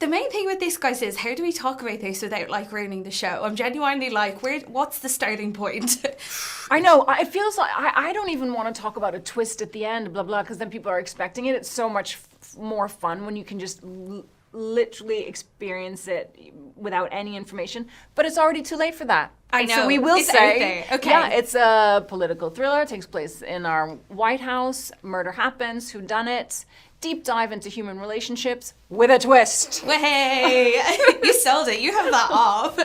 The main thing with this, guys, is how do we talk about this without like ruining the show? I'm genuinely like, what's the starting point? I know. It feels like I don't even want to talk about a twist at the end, blah blah, because then people are expecting it. It's so much more fun when you can just literally experience it without any information. But it's already too late for that. I know. So we will It's say, out there. Okay. yeah, it's a political thriller. It takes place in our White House. Murder happens. Who done it? Deep dive into human relationships with a twist. Hey, you sold it. You have that off.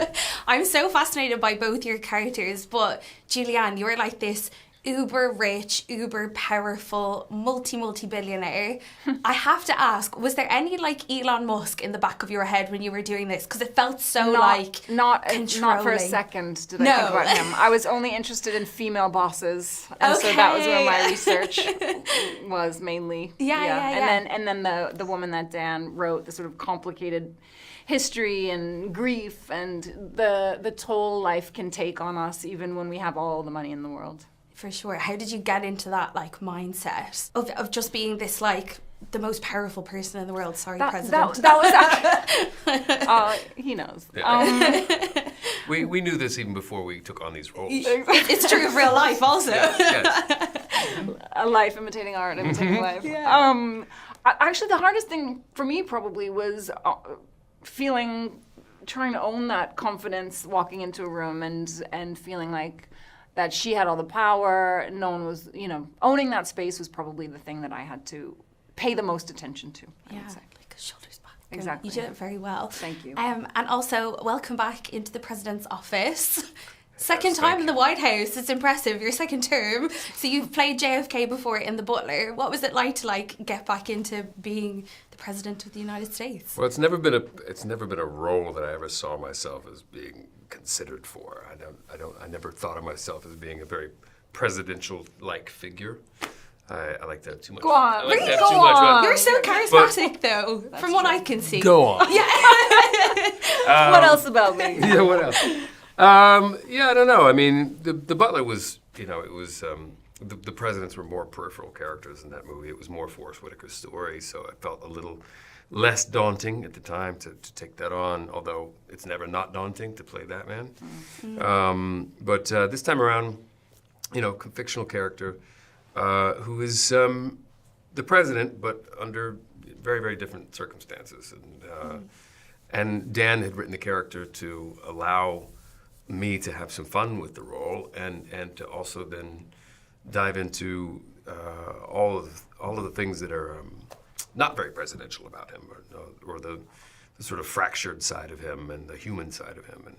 I'm so fascinated by both your characters, but Julianne, you're like this uber rich, uber powerful, multi-billionaire. I have to ask, was there any like Elon Musk in the back of your head when you were doing this? Because it felt so not controlling. for a second did I think about him. I was only interested in female bosses, and so that was where my research was mainly. Yeah. And then the woman that Dan wrote, the sort of complicated history and grief and the toll life can take on us even when we have all the money in the world. For sure. How did you get into that like mindset of just being this like the most powerful person in the world? Sorry, President. That was he knows. Yeah. We knew this even before we took on these roles. It's true of real life also. Yes. A life imitating art, imitating life. Yeah. Actually, the hardest thing for me probably was trying to own that confidence walking into a room and feeling like that she had all the power, no one was, owning that space was probably the thing that I had to pay the most attention to. Yeah, like shoulders back. Exactly. You did it very well. Thank you. And also, welcome back into the President's office. Second time in the White House. It's impressive. Your second term. So you've played JFK before in The Butler. What was it like to like get back into being the President of the United States? Well, it's never been a role that I ever saw myself as being considered for. I never thought of myself as being a very presidential-like figure. I like to have too much. Go on. I like to have Go too much on. You're so charismatic, though, from what I can see. Go on. Yeah. What else about me? Yeah, what else? I don't know. I mean, the Butler was, it was, the presidents were more peripheral characters in that movie. It was more Forrest Whitaker's story, so it felt a little less daunting at the time to take that on, although it's never not daunting to play that man. Mm-hmm. But this time around, fictional character who is the president, but under very, very different circumstances. And Dan had written the character to allow me to have some fun with the role and to also then dive into all of the things that are not very presidential about him, or the sort of fractured side of him and the human side of him,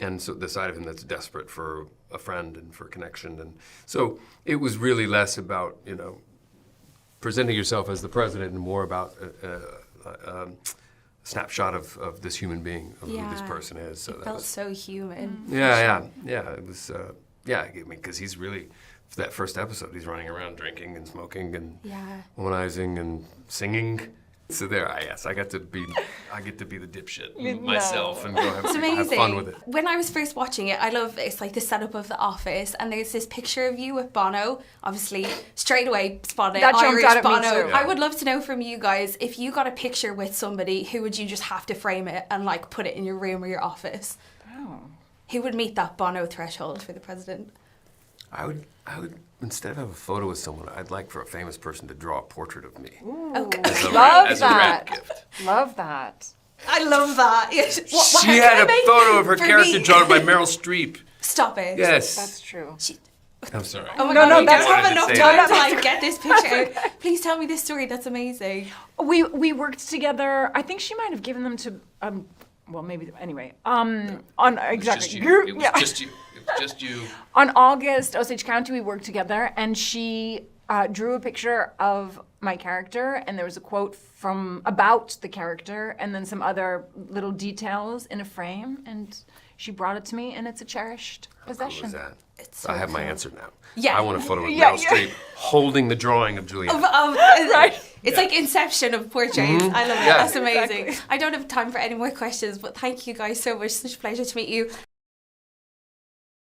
and so the side of him that's desperate for a friend and for connection. And so it was really less about presenting yourself as the president and more about a snapshot of this human being, of who this person is. So it felt so human. Yeah. It was. Because he's really, for that first episode, he's running around drinking and smoking and womanizing and singing. So I get to be the dipshit myself and go have fun with it. When I was first watching it, it's like the setup of The Office, and there's this picture of you with Bono. Obviously, straight away spotted that Irish jumped out Bono. at me too. I would love to know from you guys, if you got a picture with somebody, who would you just have to frame it and like put it in your room or your office? Oh. Who would meet that Bono threshold for the president? I would instead of have a photo with someone, I'd like for a famous person to draw a portrait of me. Ooh. Okay. As a wrap gift. Love that. I love that. She had a photo of her character drawn by Meryl Streep. Stop it. Yes. That's true. I'm sorry. Oh my God, we that's don't have enough time to that. like get this picture out. Please tell me this story. That's amazing. We worked together. I think she might have given them to well, maybe anyway. On exactly. It was just you. It was just you. On August, Osage County, we worked together, and she drew a picture of my character, and there was a quote about the character, and then some other little details in a frame, and she brought it to me, and it's a cherished possession. How cool is that? It's so I have my cool. answer now. Yeah. I want a photo of Meryl Streep holding the drawing of Julianne. Right. It's like Inception of portraits. Mm-hmm. I love it. Yeah. That's amazing. I don't have time for any more questions, but thank you guys so much. Such a pleasure to meet you.